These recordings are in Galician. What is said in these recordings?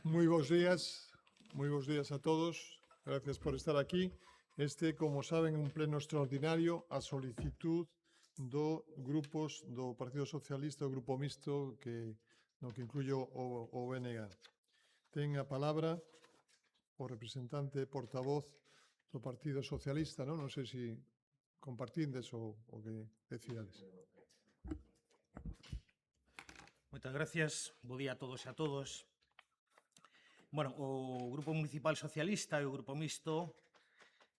Moi bons días a todos. Gracias por estar aquí. Como saben, un pleno extraordinario a solicitud do grupos do Partido Socialista, o Grupo Mixto, no que incluyo o BNG. Ten a palabra o representante portavoz do Partido Socialista, non? Non sei se compartindes o que decidades. Moitas gracias. Bo día a todos e a todos. Bueno, o Grupo Municipal Socialista e o Grupo Mixto,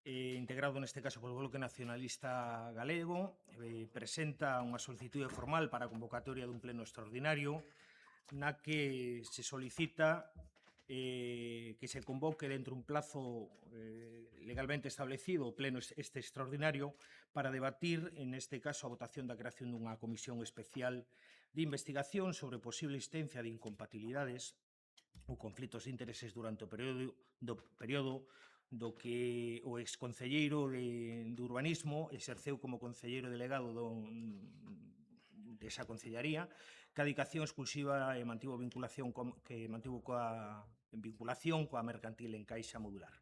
integrado neste caso polo Bloque Nacionalista Galego, presenta unha solicitude formal para a convocatoria dun pleno extraordinario na que se solicita que se convoque dentro un plazo legalmente establecido o pleno este extraordinario para debatir, en este caso, a votación da creación dunha comisión especial de investigación sobre posible existencia de incompatibilidades ou conflitos de intereses durante o período do que o exconcelleiro de Urbanismo exerceu como concelleiro delegado desa concellaría, que a dedicación exclusiva e mantivo vinculación coa mercantil en Caixa Modular.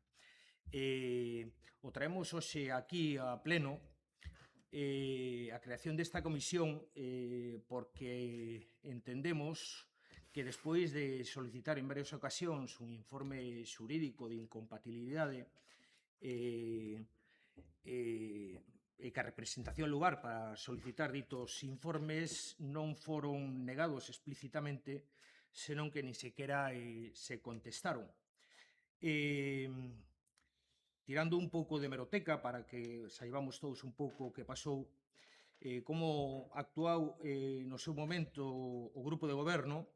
O traemos hoxe aquí a pleno a creación desta comisión porque entendemos que despois de solicitar en varias ocasións un informe xurídico de incompatibilidade e que a representación lugar para solicitar ditos informes non foron negados explícitamente, senón que ni sequera se contestaron. Tirando un pouco de hemeroteca para que saibamos todos un pouco o que pasou, como actuou no seu momento o grupo de goberno,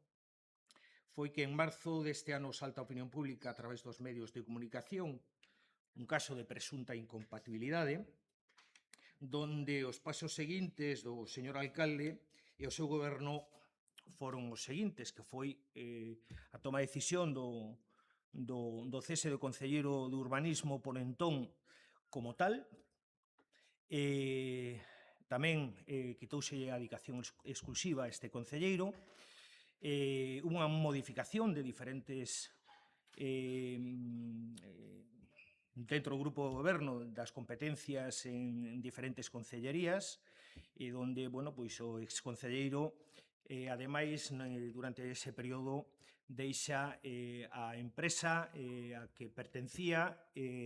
foi que en marzo deste ano salta a opinión pública a través dos medios de comunicación un caso de presunta incompatibilidade, donde os pasos seguintes do señor alcalde e o seu goberno foron os seguintes, que foi a toma de decisión do cese do concelleiro de Urbanismo por entón como tal, tamén quitouse a dedicación exclusiva a este concelleiro, unha modificación de diferentes dentro do grupo de goberno das competencias en diferentes concellerías e onde, bueno, pois o exconcelleiro ademais, durante ese período deixa a empresa a que pertencía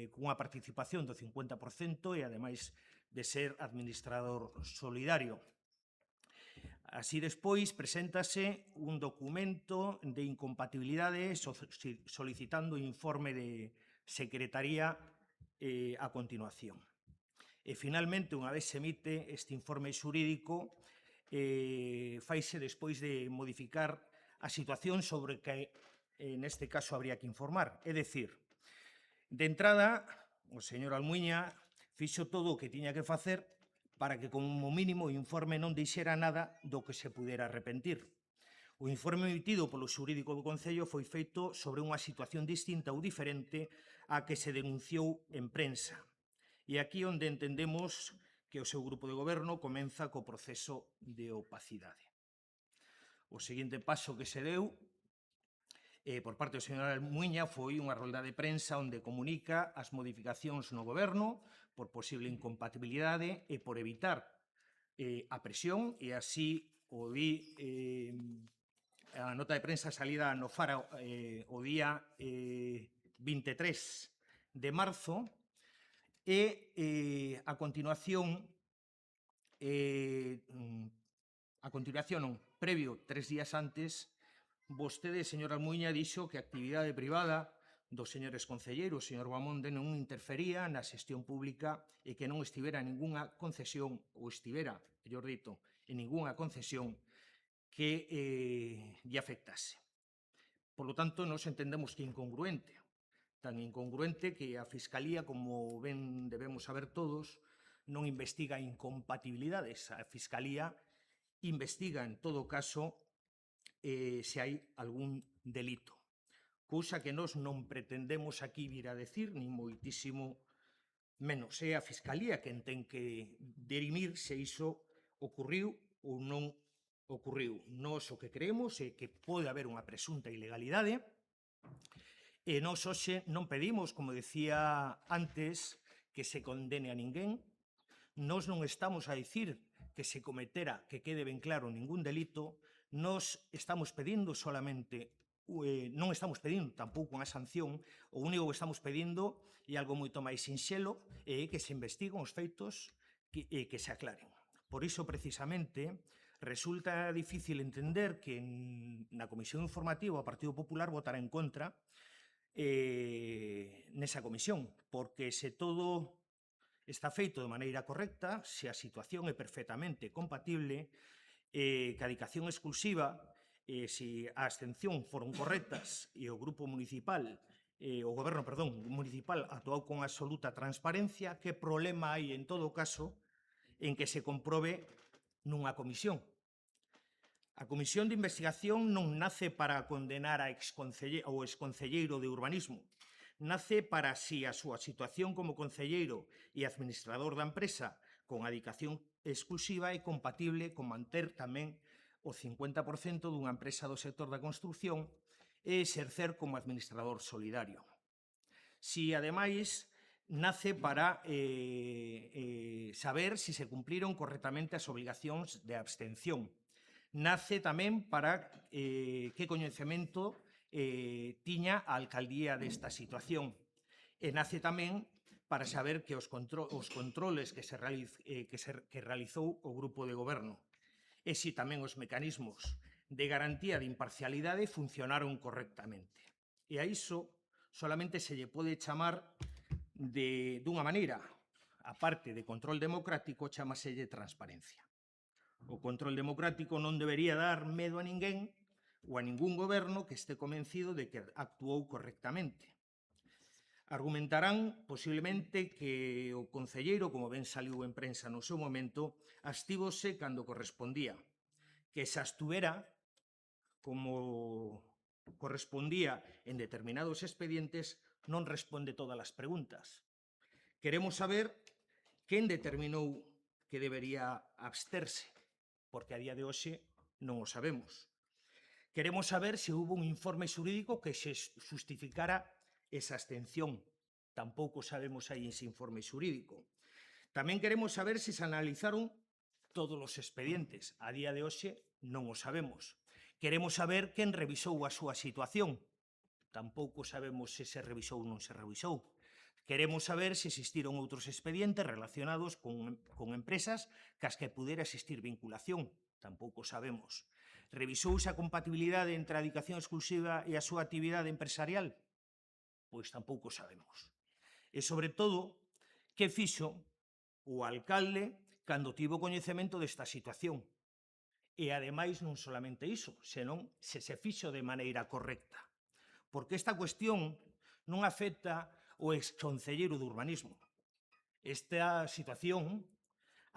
cunha participación do 50% e ademais de ser administrador solidario. Así, despois, preséntase un documento de incompatibilidade solicitando informe de secretaría a continuación. E, finalmente, unha vez se emite este informe xurídico, faise despois de modificar a situación sobre que, neste caso, habría que informar. É dicir, de entrada, o señor Almuiña fixo todo o que tiña que facer para que, como mínimo, o informe non dixera nada do que se pudera arrepentir. O informe emitido polo xurídico do Concello foi feito sobre unha situación distinta ou diferente á que se denunciou en prensa. E aquí onde entendemos que o seu grupo de goberno comeza co proceso de opacidade. O seguinte paso que se deu por parte do señor Almuiña foi unha rolda de prensa onde comunica as modificacións no goberno por posible incompatibilidade e por evitar a presión, e así o di a nota de prensa salida no Faro o día 23 de marzo, e a continuación, previo 3 días antes, vostede, señor Almuiña, dixo que a actividade privada do señor exconcelleiro, o señor Bamonde, non interfería na xestión pública e que non estivera en ningunha concesión, ou estivera, mellor dito, en ningunha concesión que lle afectase. Por lo tanto, nos entendemos que é incongruente, tan incongruente que a Fiscalía, como ben debemos saber todos, non investiga incompatibilidades. A Fiscalía investiga, en todo caso, se hai algún delito. Cousa que nós non pretendemos aquí vir a decir, nin moitísimo menos. É a Fiscalía quen ten que dirimir se iso ocurriu ou non ocurriu. Nós o que creemos é que pode haber unha presunta ilegalidade E nós hoxe non pedimos, como decía antes, que se condene a ninguén. Nós non estamos a dicir que se cometera, que quede ben claro, ningún delito. Nós estamos pedindo solamente, non estamos pedindo tampouco unha sanción, o único que estamos pedindo é algo moito máis sinxelo, é que se investiguen os feitos e que se aclaren. Por iso, precisamente, resulta difícil entender que na Comisión Informativa o Partido Popular votará en contra nesa comisión, porque se todo está feito de maneira correcta, se a situación é perfectamente compatible, que a dedicación exclusiva, se a abstención foron correctas e o grupo municipal, o goberno, perdón, municipal actuou con absoluta transparencia, que problema hai en todo caso en que se comprobe nunha comisión? A comisión de investigación non nace para condenar ao exconcelleiro de urbanismo, nace para si a súa situación como concelleiro e administrador da empresa con adicación exclusiva é compatible con manter tamén o 50% dunha empresa do sector da construción e exercer como administrador solidario. Si, ademais, nace para saber se se cumpriron correctamente as obrigacións de abstención. Nace tamén para que coñecemento tiña a alcaldía desta situación. E nace tamén para saber que os controles que realizou o grupo de goberno e si tamén os mecanismos de garantía de imparcialidade funcionaron correctamente. E a iso solamente se lle pode chamar dunha maneira, a parte de control democrático, chamaselle transparencia. O control democrático non debería dar medo a ninguén ou a ningún goberno que este convencido de que actuou correctamente. Argumentarán posiblemente que o concelleiro, como ben saliu en prensa no seu momento, abstívose cando correspondía, que se abstuvera como correspondía en determinados expedientes non responde todas as preguntas. Queremos saber quen determinou que debería absterse, porque a día de hoxe non o sabemos. Queremos saber se houve un informe xurídico que se justificara esa abstención. Tampouco sabemos se hai ese informe xurídico. Tamén queremos saber se se analizaron todos os expedientes. A día de hoxe non o sabemos. Queremos saber quen revisou a súa situación. Tampouco sabemos se se revisou ou non se revisou. Queremos saber se existiron outros expedientes relacionados con empresas cas que pudera existir vinculación. Tampouco sabemos. Revisouse a compatibilidade entre a dedicación exclusiva e a súa actividade empresarial? Pois tampouco sabemos. E, sobre todo, que fixo o alcalde cando tivo coñecemento desta situación? E, ademais, non solamente iso, senón se se fixo de maneira correcta. Porque esta cuestión non afecta o exconcelleiro de urbanismo. Esta situación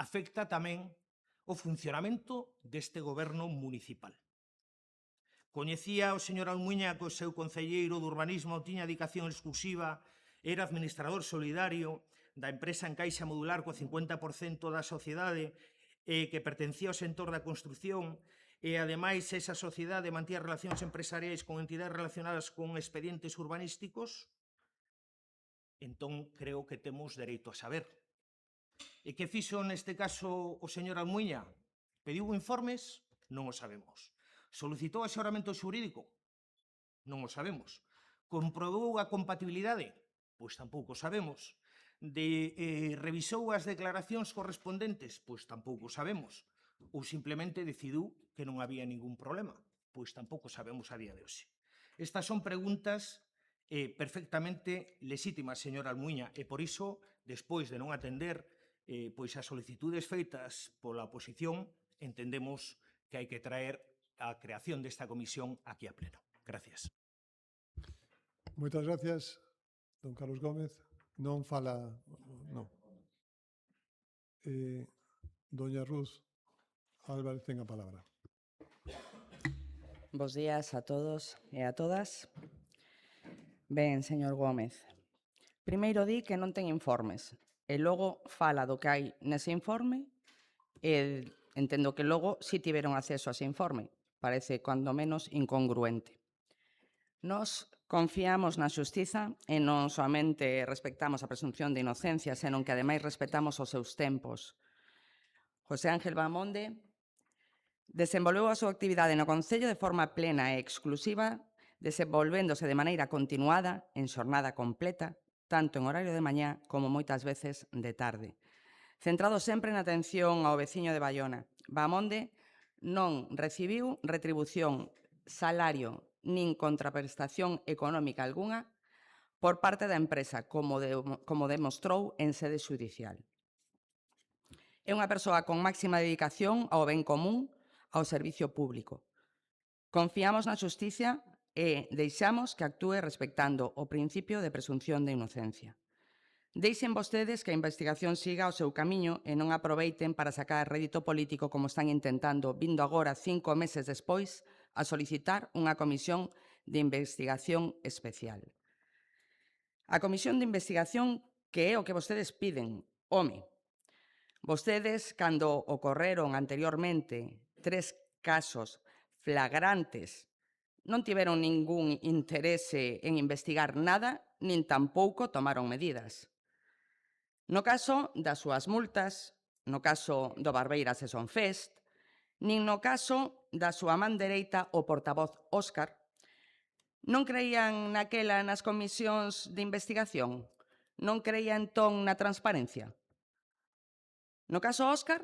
afecta tamén o funcionamento deste goberno municipal. Coñecía o señor Almuña que o seu concelleiro de urbanismo tiña dedicación exclusiva, era administrador solidario da empresa Encaixa Modular co 50% da sociedade que pertencía ao sector da construción e, ademais, esa sociedade mantía relacións empresariais con entidades relacionadas con expedientes urbanísticos? Entón, creo que temos dereito a saber. E que fixo neste caso o señor Almuña? Pediu informes? Non o sabemos. Solicitou asesoramento xurídico? Non o sabemos. Comprobou a compatibilidade? Pois tampouco sabemos. Revisou as declaracións correspondentes? Pois tampouco sabemos. Ou simplemente decidiu que non había ningún problema? Pois tampouco sabemos a día de hoxe. Estas son preguntas perfectamente lexítimas, señor Almuña, e por iso, despois de non atender pois as solicitudes feitas pola oposición, entendemos que hai que traer a creación desta comisión aquí a pleno. Gracias. Moitas gracias, don Carlos Gómez. Non fala... Non. Doña Ruth Álvarez ten a palabra. Bos días a todos e a todas. Ben, señor Gómez, primeiro di que non ten informes e logo fala do que hai nese informe e entendo que logo si tiveron acceso a ese informe. Parece, cando menos, incongruente. Nos Confiamos na xustiza e non soamente respectamos a presunción de inocencia, senón que ademais respetamos os seus tempos. José Ángel Bamonde desenvolveu a súa actividade no Concello de forma plena e exclusiva, desenvolvéndose de maneira continuada en xornada completa, tanto en horario de mañá como moitas veces de tarde. Centrado sempre na atención ao veciño de Baiona, Bamonde non recibiu retribución, salario nin contraprestación económica algunha por parte da empresa, como demostrou en sede xudicial. É unha persoa con máxima dedicación ao ben común, ao servicio público. Confiamos na xustiza e deixamos que actúe respectando o principio de presunción de inocencia. Deixen vostedes que a investigación siga o seu camiño e non aproveiten para sacar rédito político como están intentando, vindo agora 5 meses despois a solicitar unha comisión de investigación especial. A comisión de investigación que é o que vostedes piden. Home, vostedes, cando ocorreron anteriormente 3 casos flagrantes, non tiveron ningún interese en investigar nada, nin tampouco tomaron medidas. No caso das súas multas, no caso do Barbeiras Season Fest, nin no caso da súa man dereita, o portavoz Óscar, non creían naquela nas comisións de investigación? Non creía entón na transparencia? No caso Óscar,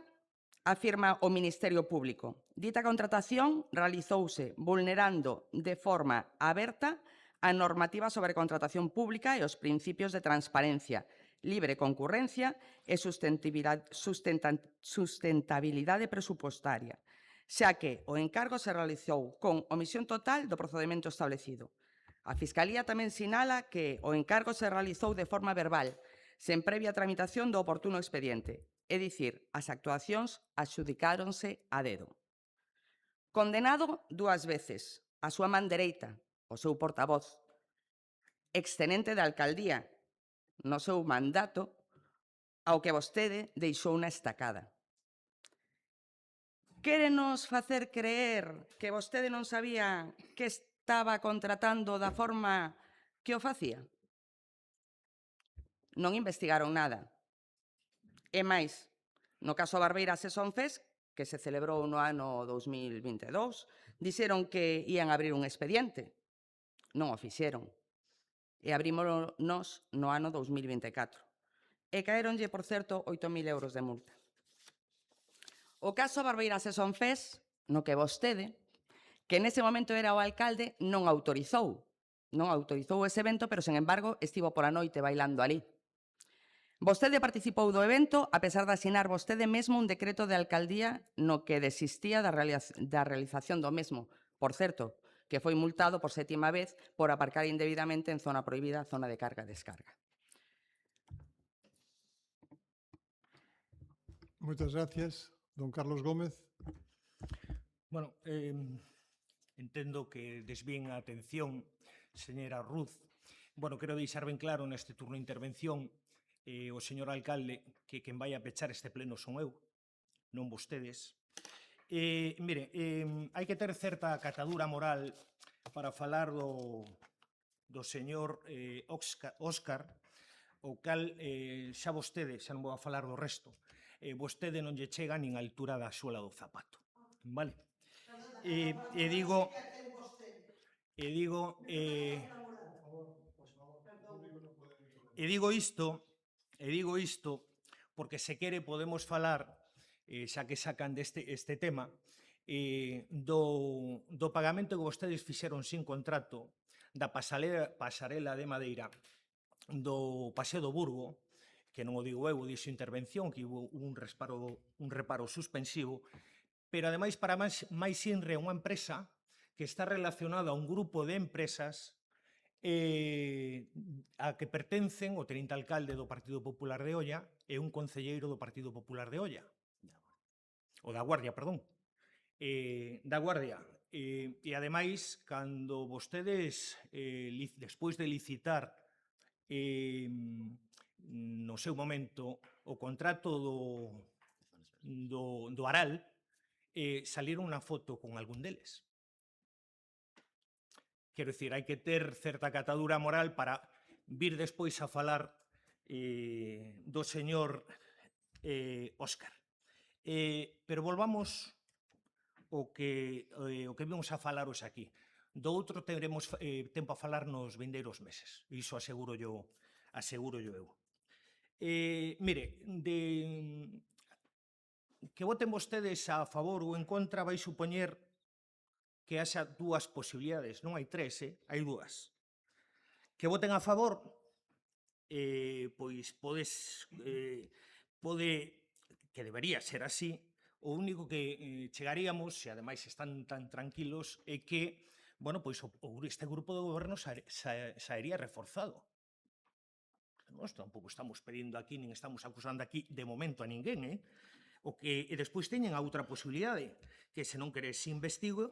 afirma o Ministerio Público, dita contratación realizouse vulnerando de forma aberta a normativa sobre contratación pública e os principios de transparencia, libre concurrencia e sustentabilidade presupostaria, xa que o encargo se realizou con omisión total do procedimento establecido. A Fiscalía tamén sinala que o encargo se realizou de forma verbal, sen previa tramitación do oportuno expediente, é dicir, as actuacións adxudicáronse a dedo. Condenado 2 veces, a súa man dereita, o seu portavoz, extenente da alcaldía, no seu mandato, ao que vostede deixou na estacada. Quérenos facer creer que vostede non sabía que estaba contratando da forma que o facía? Non investigaron nada. E máis, no caso Barbeiras Season Fest, que se celebrou no ano 2022, dixeron que ían abrir un expediente. Non o fixeron. E abrímoslo nos no ano 2024. E caéronlle, por certo, 8.000 euros de multa. O caso Barbeiras Season Fest, no que vostede, que nese momento era o alcalde, non autorizou ese evento, pero, sen embargo, estivo pola noite bailando ali. Vostede participou do evento a pesar de asinar vostede mesmo un decreto de alcaldía no que desistía da realización do mesmo. Por certo, que foi multado por 7ª vez por aparcar indebidamente en zona prohibida, zona de carga e descarga. Muchas gracias. Don Carlos Gómez. Bueno, entendo que desvíen a atención, señora Ruz. Bueno, quero deixar ben claro neste turno de intervención o señor alcalde que quen vai a pechar este pleno son eu, non vostedes. Mire, hai que ter certa catadura moral para falar do señor Óscar, o cal xa vostede, xa non vou a falar do resto, vostede non lle chega nin a altura da suela do zapato, vale? E digo isto porque se quere podemos falar, xa que sacan este tema, do pagamento que vostedes fixeron sin contrato da pasarela de madeira do Paseo do Burgo, que non o digo eu, o dixo intervención, que hubo un reparo suspensivo, pero ademais para máis inre unha empresa que está relacionada a un grupo de empresas a que pertencen o teniente alcalde do Partido Popular de Oia e un concelleiro do Partido Popular de Oia, o da Guardia, perdón, da Guardia. E ademais, cando vostedes, despois de licitar no seu momento o contrato do Aral, saliron unha foto con algún deles. Quero dicir, hai que ter certa catadura moral para vir despois a falar do señor Óscar. Pero volvamos o que vimos a falar hoxe aquí. Do outro teremos tempo a falar nos vindeiros meses. Iso aseguro eu. Mire, que voten vostedes a favor ou en contra vai supoñer que haxa dúas posibilidades. Non hai tres, hai dúas. Que voten a favor, pois pode, que debería ser así, o único que chegaríamos, e ademais están tan tranquilos, é que, bueno, pois este grupo de goberno saería reforzado. Nós tampouco estamos pedindo aquí, nin estamos acusando aquí de momento a ninguén, e despois teñen a outra posibilidade, que se non queres investigo,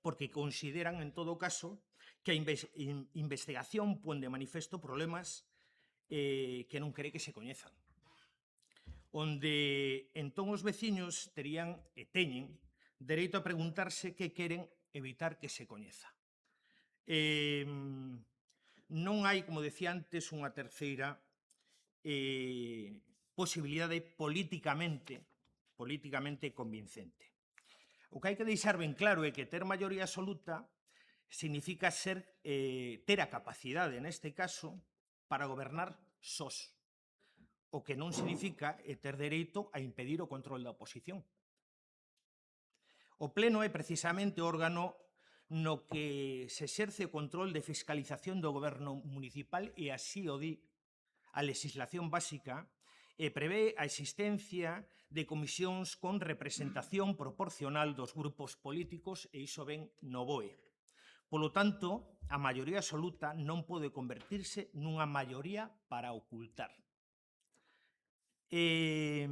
porque consideran, en todo caso, que a investigación pon de manifesto problemas que non quere que se coñezan. Onde, entón, os veciños terían, e teñen, dereito a preguntarse que queren evitar que se coñeza. Non hai, como decía antes, unha terceira posibilidade políticamente convincente. O que hai que deixar ben claro é que ter maioría absoluta significa ter a capacidade, neste caso, para gobernar sós. O que non significa ter dereito a impedir o control da oposición. O Pleno é precisamente o órgano no que se exerce o control de fiscalización do goberno municipal e así o di a legislación básica e prevé a existencia de comisións con representación proporcional dos grupos políticos e iso ven no BOE. Polo tanto, a maioría absoluta non pode convertirse nunha maioría para ocultar. É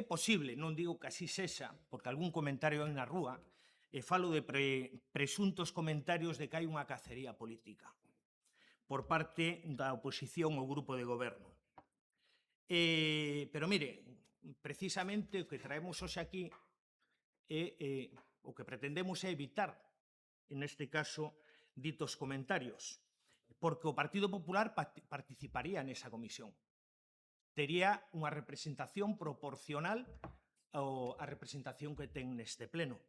posible, non digo que así sexa, porque algún comentario hai na rúa, e falo de presuntos comentarios de que hai unha cacería política por parte da oposición ao grupo de goberno. Pero mire, precisamente o que traemos hoxe aquí o que pretendemos é evitar, neste caso, ditos comentarios, porque o Partido Popular participaría nesa comisión. Tería unha representación proporcional á representación que ten neste pleno.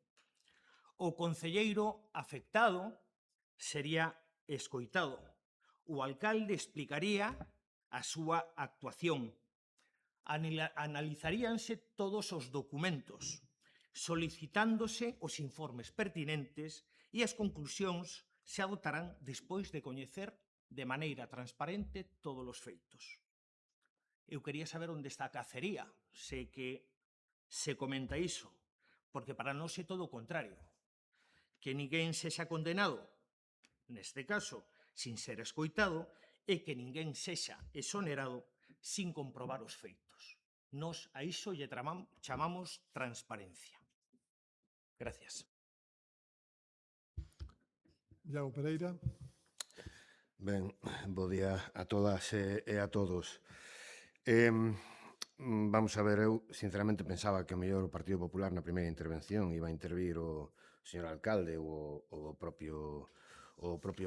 O concelleiro afectado sería escoitado. O alcalde explicaría a súa actuación. Analizaríanse todos os documentos, solicitándose os informes pertinentes e as conclusións se adoptarán despois de coñecer de maneira transparente todos os feitos. Eu quería saber onde está a cacería, se que se comenta iso, porque para nós é todo o contrario. Que ninguén sexa condenado, neste caso, sin ser escoitado, e que ninguén sexa exonerado sin comprobar os feitos. Nós a iso lle chamamos transparencia. Gracias. Iago Pereira. Ben, bo día a todas e a todos. Vamos a ver, eu sinceramente pensaba que o mellor o Partido Popular na primeira intervención iba a intervir o señor alcalde ou o propio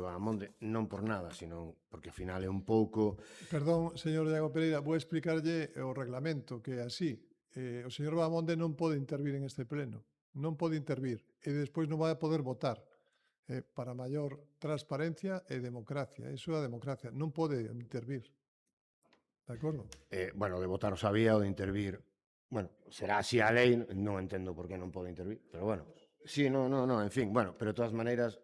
Bahamonde, non por nada, sino porque ao final é un pouco... Perdón, señor Iago Pereira, vou explicarlle o reglamento, que é así. O señor Bahamonde non pode intervir en este pleno, non pode intervir, e despois non vai a poder votar. Para maior transparencia e democracia. Iso é a democracia, non pode intervir. De acordo? Bueno, de votar o sabía, o de intervir... Bueno, será así a lei, non entendo por que non pode intervir, pero bueno. Sí, non, en fin, bueno, pero de todas maneiras,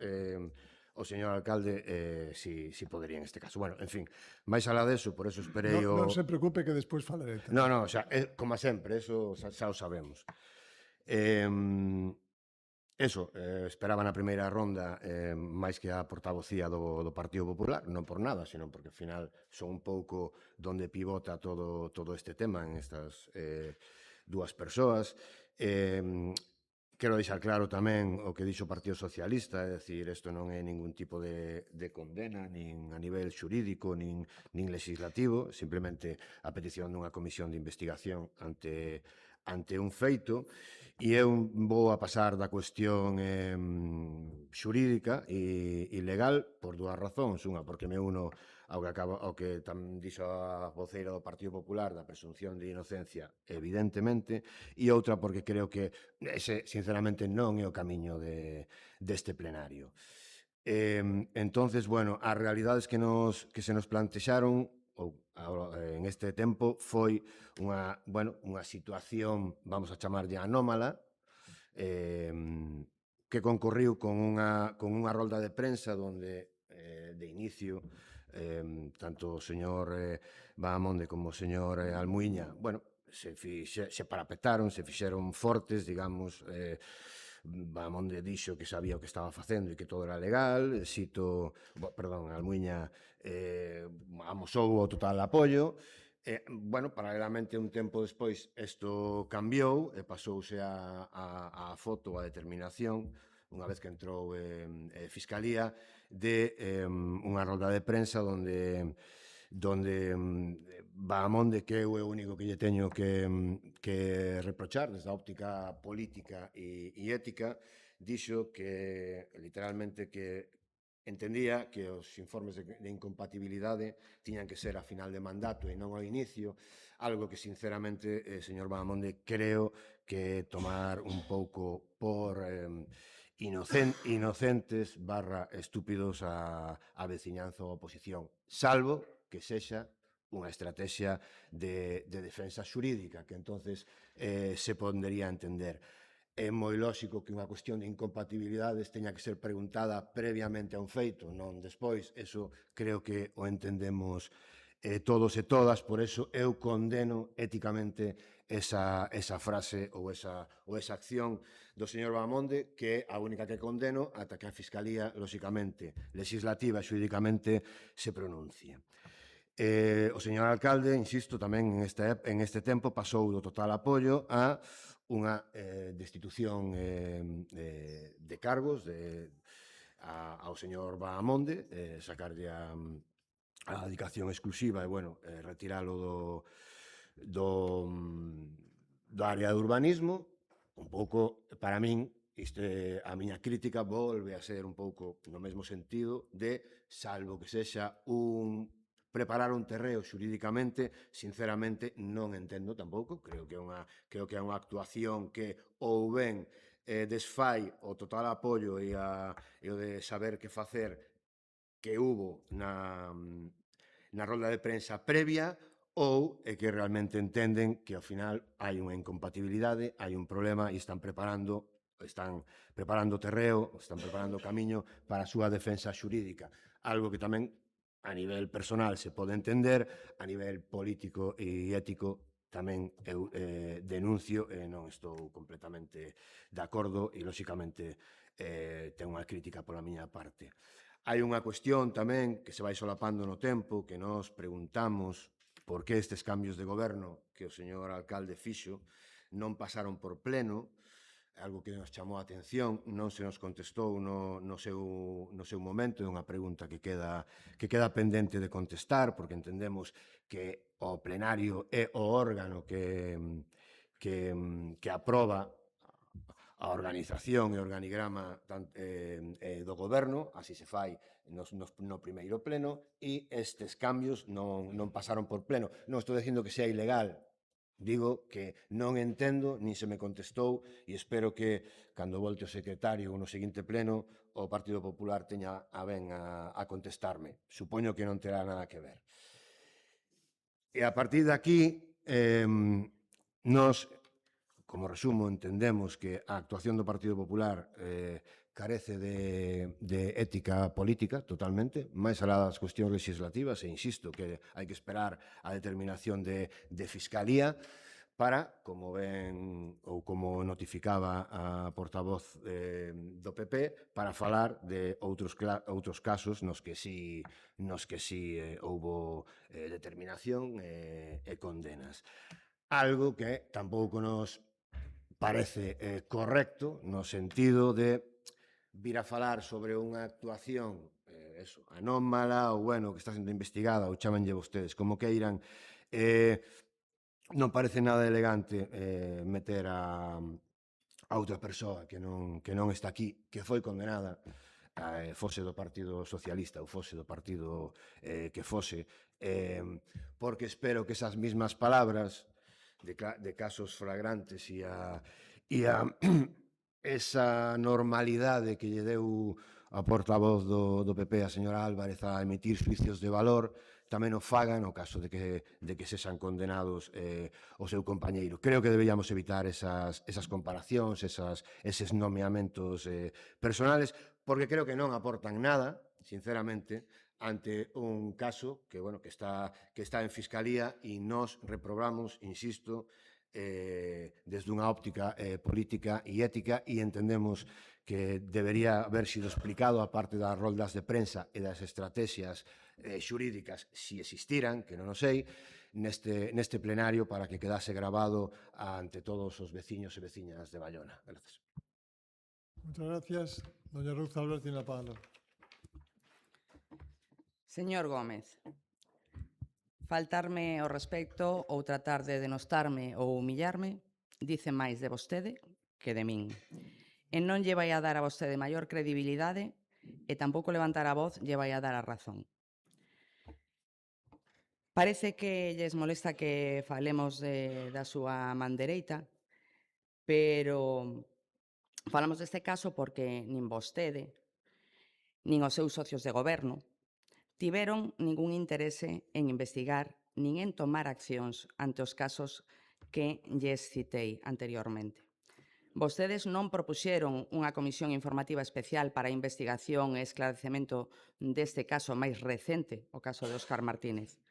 o señor alcalde si podería en este caso. Bueno, en fin, máis alá deso, por eso esperei o... Non se preocupe que despois falaré. Non, xa, como sempre, eso xa o sabemos. Eso, esperaba na primeira ronda máis que a portavocía do Partido Popular, non por nada, sino porque ao final son un pouco donde pivota todo este tema en estas dúas persoas. Quero deixar claro tamén o que dixo o Partido Socialista, é dicir, isto non é ningún tipo de condena, nin a nivel xurídico, nin legislativo, simplemente a petición dunha comisión de investigación ante un feito. E eu vou a pasar da cuestión xurídica e legal por dúas razóns. Unha, porque me uno ao que tamén dixo a voceira do Partido Popular da presunción de inocencia, evidentemente, e outra porque creo que ese, sinceramente, non é o camiño deste plenario. Entonces, bueno, as realidades que se nos plantexaron en este tempo foi unha situación, vamos a chamarlle anómala, que concorriu con unha rolda de prensa donde de inicio tanto o señor Bahamonde como o señor Almuiña, bueno, se parapetaron, se fixeron fortes, digamos, Bahamonde dixo que sabía o que estaba facendo e que todo era legal, perdón, Almuiña amosou o total apoio. Bueno, paralelamente, un tempo despois, isto cambiou e pasouse a foto, a determinación, unha vez que entrou Fiscalía, de unha rolda de prensa donde Bahamonde, que eu é o único que lle teño que reprochar desde a óptica política e ética, dixo que, literalmente, que entendía que os informes de incompatibilidade tiñan que ser a final de mandato e non ao inicio, algo que, sinceramente, señor Bahamonde, creo que tomar un pouco por inocentes / estúpidos a veciñanza ou a oposición, salvo que sexa unha estrategia de defensa xurídica, que entonces se podería entender. É moi lóxico que unha cuestión de incompatibilidades teña que ser preguntada previamente a un feito, non despois. Eso creo que o entendemos todos e todas, por eso eu condeno éticamente esa frase ou esa acción do señor Bahamonde, que é a única que condeno ata que a Fiscalía, lóxicamente, legislativa e xurídicamente se pronuncie. O señor alcalde, insisto, tamén en este tempo pasou do total apoio a unha destitución de cargos ao señor Bahamonde, sacarlle a dedicación exclusiva e, bueno, retiralo do área de urbanismo. Un pouco, para min, a miña crítica volve a ser un pouco no mesmo sentido de, salvo que sexa preparar un terreo xurídicamente, sinceramente non entendo tampouco, creo que é unha actuación que ou ben desfai o total apoio e o de saber que facer que hubo na rolda de prensa previa, ou é que realmente entenden que ao final hai unha incompatibilidade, hai un problema e están preparando terreo, están preparando camiño para a súa defensa xurídica, algo que tamén a nivel personal se pode entender, a nivel político e ético tamén eu denuncio e non estou completamente de acordo e, lóxicamente, ten unha crítica pola miña parte. Hai unha cuestión tamén que se vai solapando no tempo, que nos preguntamos por que estes cambios de goberno que o señor alcalde fixo non pasaron por pleno, algo que nos chamou a atención, non se nos contestou no seu momento, é unha pregunta que queda pendente de contestar, porque entendemos que o plenario é o órgano que aproba a organización e o organigrama do goberno, así se fai no primeiro pleno, e estes cambios non pasaron por pleno. Non estou dicindo que sea ilegal, digo que non entendo, nin se me contestou, e espero que, cando volte o secretario no seguinte pleno, o Partido Popular teña a ben a contestarme. Supoño que non terá nada que ver. E a partir de aquí, nos, como resumo, entendemos que a actuación do Partido Popular carece de ética política totalmente, máis alá das cuestións legislativas, e insisto que hai que esperar a determinación de Fiscalía para, como ven ou como notificaba a portavoz do PP, para falar de outros casos nos que si houbo determinación e condenas. Algo que tampouco nos parece correcto no sentido de vir a falar sobre unha actuación anómala ou, bueno, que está sendo investigada, ou chámanlle vostedes como queiran, non parece nada elegante meter a a outra persoa que non está aquí, que foi condenada, fose do Partido Socialista ou fose do partido que fose, porque espero que esas mismas palabras de casos flagrantes e a esa normalidade que lle deu a portavoz do PP, a señora Álvarez, a emitir xuicios de valor, tamén o fagan no caso de que sexan condenados o seu compañeiro. Creo que deberíamos evitar esas comparacións, eses nomeamentos personales, porque creo que non aportan nada, sinceramente, ante un caso que está en Fiscalía e nós reprobamos, insisto, desde unha óptica política e ética, e entendemos que debería haber sido explicado a parte das roldas de prensa e das estrategias xurídicas, si existiran, que non o sei, neste plenario, para que quedase grabado ante todos os veciños e veciñas de Bayona. Gracias. Muchas gracias. Doña Ruth Albert tiene la palabra. Señor Gómez, faltarme ao respecto ou tratar de denostarme ou humillarme dice máis de vostede que de min. E non lle vai a dar a vostede maior credibilidade e tampouco levantar a voz lle vai a dar a razón. Parece que lles molesta que falemos da súa man dereita, pero falamos deste caso porque nin vostede, nin os seus socios de goberno, tiveron ningún interese en investigar nin en tomar accións ante os casos que lles citei anteriormente. Vostedes non propuxeron unha comisión informativa especial para a investigación e esclarecemento deste caso máis recente, o caso de Óscar Martínez.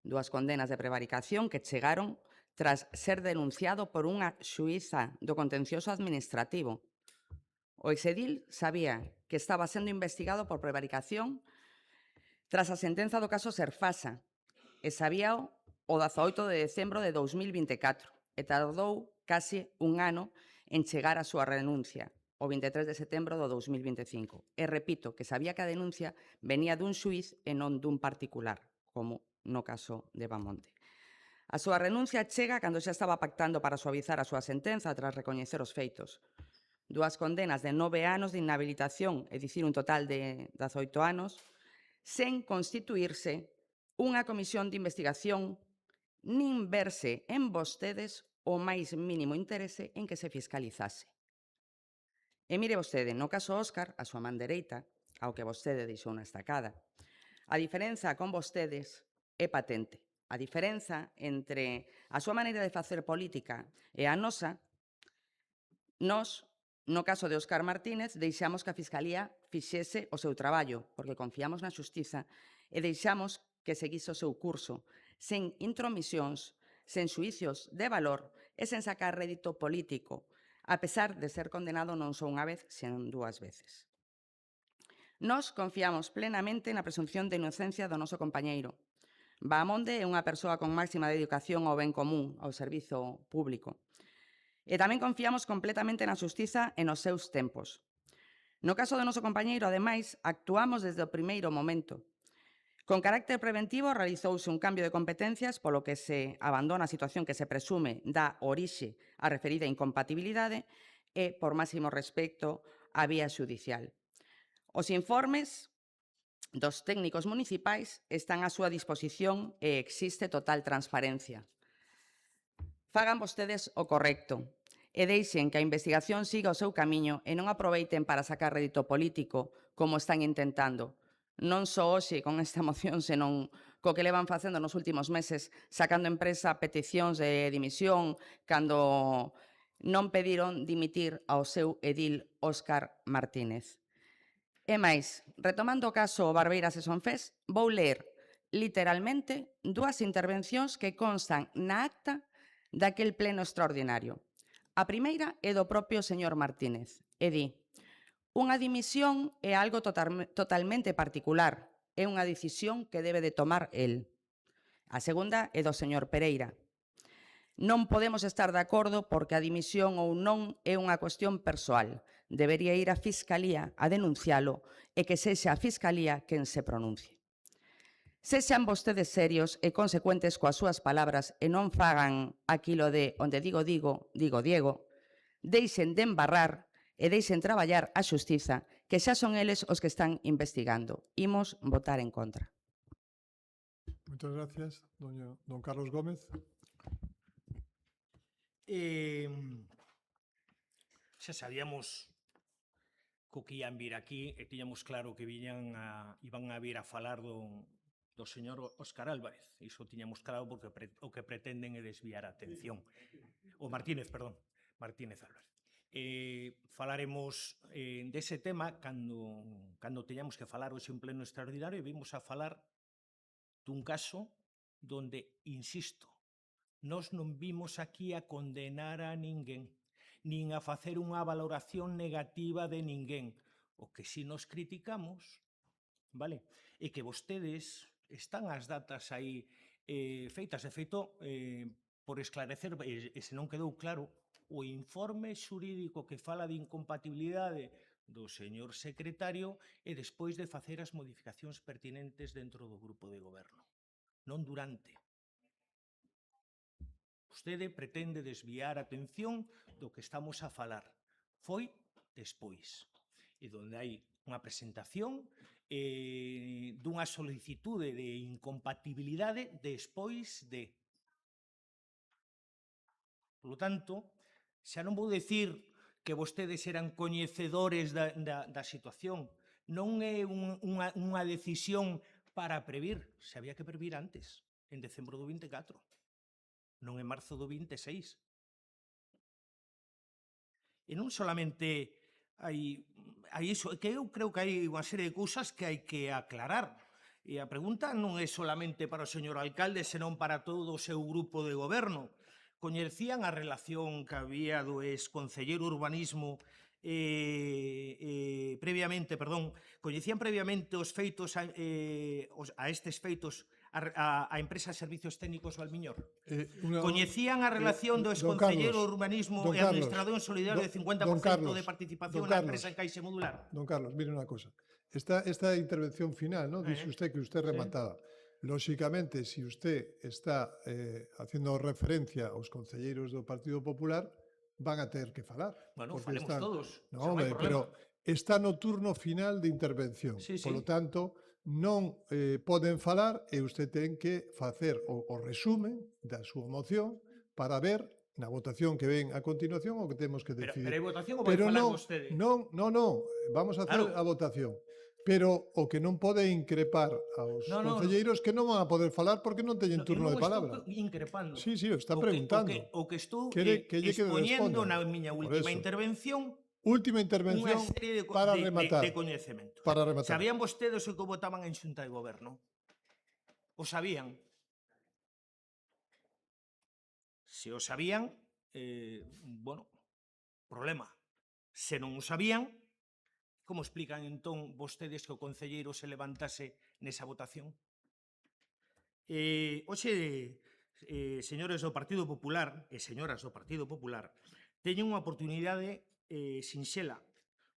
2 condenas de prevaricación que chegaron tras ser denunciado por unha xuíza do contencioso administrativo. O exedil sabía que estaba sendo investigado por prevaricación tras a sentenza do caso Serfasa, e sabíao o 18 de decembro de 2024, e tardou case un ano en chegar a súa renuncia, o 23 de setembro do 2025. E repito que sabía que a denuncia venía dun xuiz e non dun particular, como no caso de Bamonte. A súa renuncia chega cando xa estaba pactando para suavizar a súa sentenza tras recoñecer os feitos. 2 condenas de 9 anos de inhabilitación, é dicir, un total de 18 anos, sen constituirse unha comisión de investigación nin verse en vostedes o máis mínimo interese en que se fiscalizase. E mire vostede, no caso Óscar, a súa man dereita, ao que vostede deixou na estacada, a diferenza con vostedes é patente. A diferenza entre a súa maneira de facer política e a nosa, nós, no caso de Óscar Martínez, deixamos que a Fiscalía fixese o seu traballo, porque confiamos na xustiza e deixamos que seguise o seu curso, sen intromisións, sen xuicios de valor e sen sacar rédito político, a pesar de ser condenado non só unha vez, senón 2 veces. Nós confiamos plenamente na presunción de inocencia do noso compañeiro. Bahamonde é unha persoa con máxima dedicación ao ben común, ao servizo público. E tamén confiamos completamente na xustiza e nos seus tempos. No caso do noso compañeiro, ademais, actuamos desde o primeiro momento. Con carácter preventivo, realizouse un cambio de competencias polo que se abandona a situación que se presume dá orixe á referida incompatibilidade e, por máximo respecto, á vía xudicial. Os informes dos técnicos municipais están á súa disposición e existe total transparencia. Fagan vostedes o correcto e deixen que a investigación siga o seu camiño e non aproveiten para sacar rédito político, como están intentando. Non só hoxe con esta moción, senón co que levan facendo nos últimos meses, sacando en prensa peticións de dimisión cando non pediron dimitir ao seu edil Óscar Martínez. E máis, retomando o caso Barbeiras e Sonfés, vou ler literalmente 2 intervencións que constan na acta daquel pleno extraordinario. A primeira é do propio señor Martínez e di: unha dimisión é algo totalmente particular, é unha decisión que debe de tomar el. A segunda é do señor Pereira. Non podemos estar de acordo porque a dimisión ou non é unha cuestión persoal. Debería ir a Fiscalía a denuncialo e que sexa a Fiscalía quen se pronuncie. Sexan vostedes serios e consecuentes coas súas palabras e non fagan aquilo de onde digo, digo, digo Diego. deixen de embarrar e deixen traballar a xustiza, que xa son eles os que están investigando. Imos votar en contra. Muchas gracias, don Carlos Gómez. Xa sabíamos que ian vir aquí e tiñamos claro que iban a vir a falar do señor Óscar Álvarez. Iso tiñamos claro porque o que pretenden é desviar a atención. Martínez Álvarez. Falaremos dese tema cando teñamos que falar hoxe en pleno extraordinario e vimos a falar dun caso donde, insisto, nós non vimos aquí a condenar a ninguén, nin a facer unha valoración negativa de ninguén. O que si nos criticamos, vale, é que vostedes están as datas aí feitas. De feito, por esclarecer, e se non quedou claro, o informe xurídico que fala de incompatibilidade do señor secretario e despois de facer as modificacións pertinentes dentro do grupo de goberno, non durante. Vostede pretende desviar a atención do que estamos a falar. Foi despois. E donde hai unha presentación dunha solicitude de incompatibilidade despois de. Por lo tanto, xa non vou dicir que vostedes eran coñecedores da situación. Non é unha decisión para previr. Se había que previr antes, en decembro do 24. Non en marzo do 26. E non solamente hai iso, que eu creo que hai unha serie de cousas que hai que aclarar. E a pregunta non é solamente para o señor alcalde, senón para todo o seu grupo de goberno. Coñecían a relación que había do exconcelleiro urbanismo coñecían previamente os feitos a estes feitos a empresa de servicios técnicos Valmiñor? Coñecían a relación do exconcelleiro urbanismo e administrador solidario de 50% de participación na empresa en Caixa Modular? Don Carlos, mire unha cosa. Esta intervención final, ¿no? Dice usted que usted remataba. Lóxicamente, si usted está haciendo referencia aos concelleiros do Partido Popular, van a ter que falar. Bueno, falemos todos. No, hombre, pero está no turno final de intervención. Por lo tanto, non poden falar e usted ten que facer o resumen da súa moción para ver na votación que ven a continuación o que temos que decidir. Pero a votación o vai falar vostede? Non, vamos a hacer a votación. Pero o que non pode increpar aos concelleiros que non van a poder falar porque non teñen turno de palabra. Non estou increpando. Sí, o está preguntando. O que estou responda. expoñendo na miña última intervención unha serie para rematar. de coñecemento. Para rematar. Sabían vostedes o que votaban en Xunta de Goberno? O sabían? Se o sabían, bueno, problema. Se non o sabían, como explican entón vostedes que o concelleiro se levantase nesa votación? Hoxe, señores do Partido Popular e señoras do Partido Popular, teñen unha oportunidade sinxela: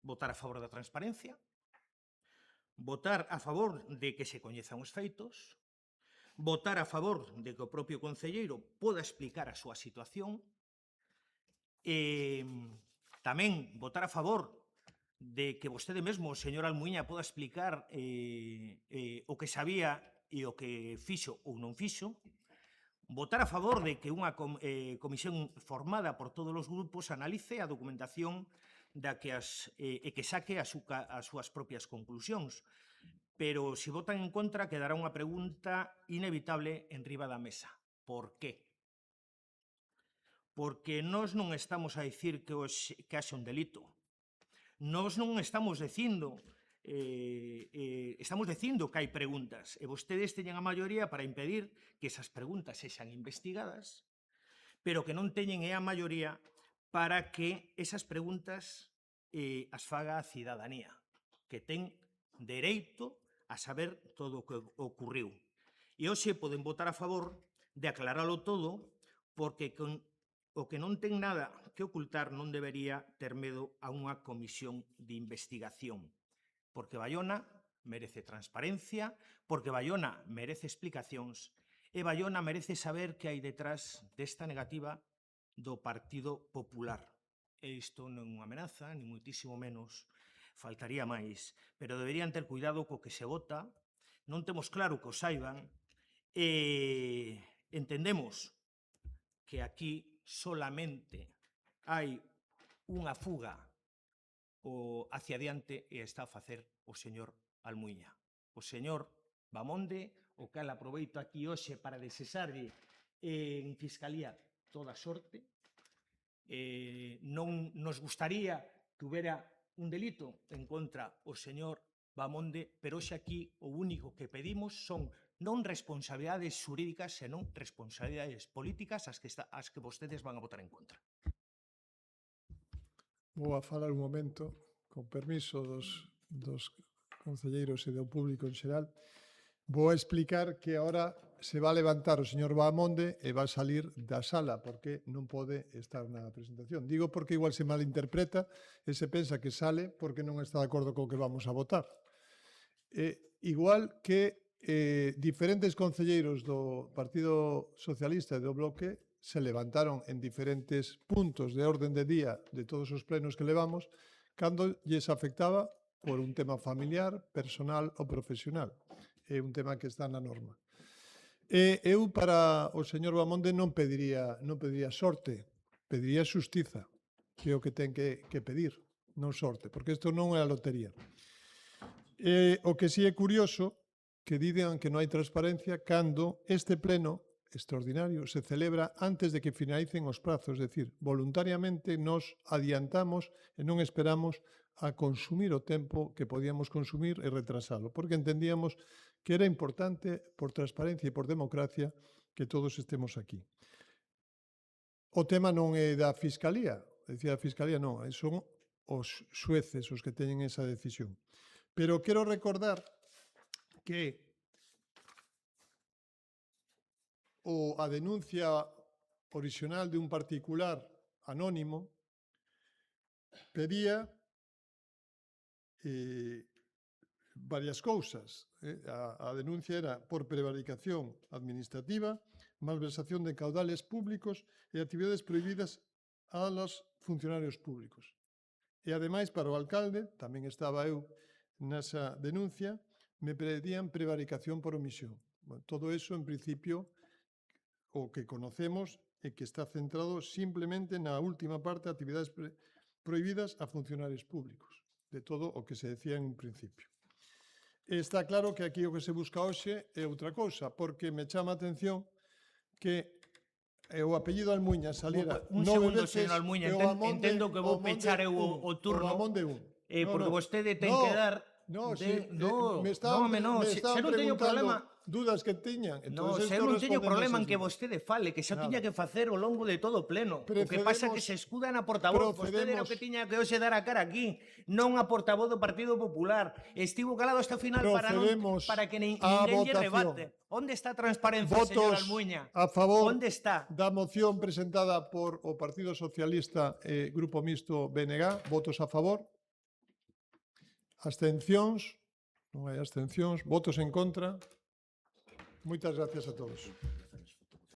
votar a favor da transparencia, votar a favor de que se coñezan os feitos, votar a favor de que o propio concelleiro poda explicar a súa situación, tamén votar a favor de que vostede mesmo, o señor Almuíña, poda explicar o que sabía e o que fixo ou non fixo, votar a favor de que unha comisión formada por todos os grupos analice a documentación e que saque as súas propias conclusións. Pero se votan en contra, quedará unha pregunta inevitable en riba da mesa. Por qué? Porque nós non estamos a dicir que haxe un delito. Nós non estamos dicindo que hai preguntas e vostedes teñen a maioría para impedir que esas preguntas sexan investigadas, pero que non teñen a maioría para que esas preguntas as faga a cidadanía, que ten dereito a saber todo o que ocurriu. E hoxe poden votar a favor de aclaralo todo, porque o que non ten nada que ocultar non debería ter medo a unha comisión de investigación. Porque Baiona merece transparencia, porque Baiona merece explicacións e Baiona merece saber que hai detrás desta negativa do Partido Popular. e isto non é unha amenaza, ni moitísimo menos, faltaría máis, pero deberían ter cuidado co que se vota, non temos claro que o saiban, e entendemos que aquí solamente hai unha fuga hacia diante e está a facer o señor Almuiña. O señor Bamonde, o cal aproveito aquí hoxe para desexarlle en Fiscalía toda sorte. Non nos gustaría que houbera un delito en contra o señor Bamonde, pero hoxe aquí o único que pedimos son non responsabilidades xurídicas, senón responsabilidades políticas as que vostedes van a votar en contra. Vou a falar un momento, con permiso dos concelleiros e do público en xeral. Vou a explicar que agora se va a levantar o señor Bahamonde e va a salir da sala porque non pode estar na presentación. Digo porque igual se malinterpreta e se pensa que sale porque non está de acordo co que vamos a votar. Igual que diferentes concelleiros do Partido Socialista e do Bloque se levantaron en diferentes puntos de orden de día de todos os plenos que levamos cando lles afectaba por un tema familiar, personal ou profesional. É un tema que está na norma. Eu para o señor Bahamonde non pediría sorte, pediría xustiza, que é o que ten que pedir, non sorte, porque isto non é a lotería. O que sí é curioso que digan que non hai transparencia cando este pleno extraordinario se celebra antes de que finalicen os prazos, é dicir, voluntariamente nos adiantamos e non esperamos a consumir o tempo que podíamos consumir e retrasalo, porque entendíamos que era importante, por transparencia e por democracia, que todos estemos aquí. O tema non é da Fiscalía, decía a Fiscalía non, son os xueces os que teñen esa decisión. Pero quero recordar que a denuncia original de un particular anónimo pedía varias cousas. A denuncia era por prevaricación administrativa, malversación de caudales públicos e actividades prohibidas a los funcionarios públicos. E, ademais, para o alcalde, tamén estaba eu nesa denuncia, me pedían prevaricación por omisión. Bueno, todo eso, en principio, o que conocemos é que está centrado simplemente na última parte de actividades prohibidas a funcionarios públicos, de todo o que se decía en un principio. Está claro que aquí o que se busca hoxe é outra cousa, porque me chama a atención que o apellido Almuiña saliera Un 9 segundo, veces señor Almuiña, e o Bahamonde- entendo que vou o Bahamonde pechar eu o turno, O Bahamonde un. porque vostede ten que dar... Me estaban teño preguntando dudas que tiñan. No, entonces se esto non teño responde problema en nesas que dudas. vostede fale, que xa Nada. tiña que facer ao longo de todo o pleno. O que pasa é que se escuda na portavoz. Vostede era o que tiña que hoxe dar a cara aquí, non a portavoz do Partido Popular. Estivo calado hasta o final Procedemos para que á ninguén lle votación. rebate. Onde está a transparencia, señor Votos Almuiña? a favor Onde está? da moción presentada por o Partido Socialista e Grupo Mixto BNG. Votos a favor. Abstencións. Non hai abstencións. Votos en contra. Moitas gracias a todos.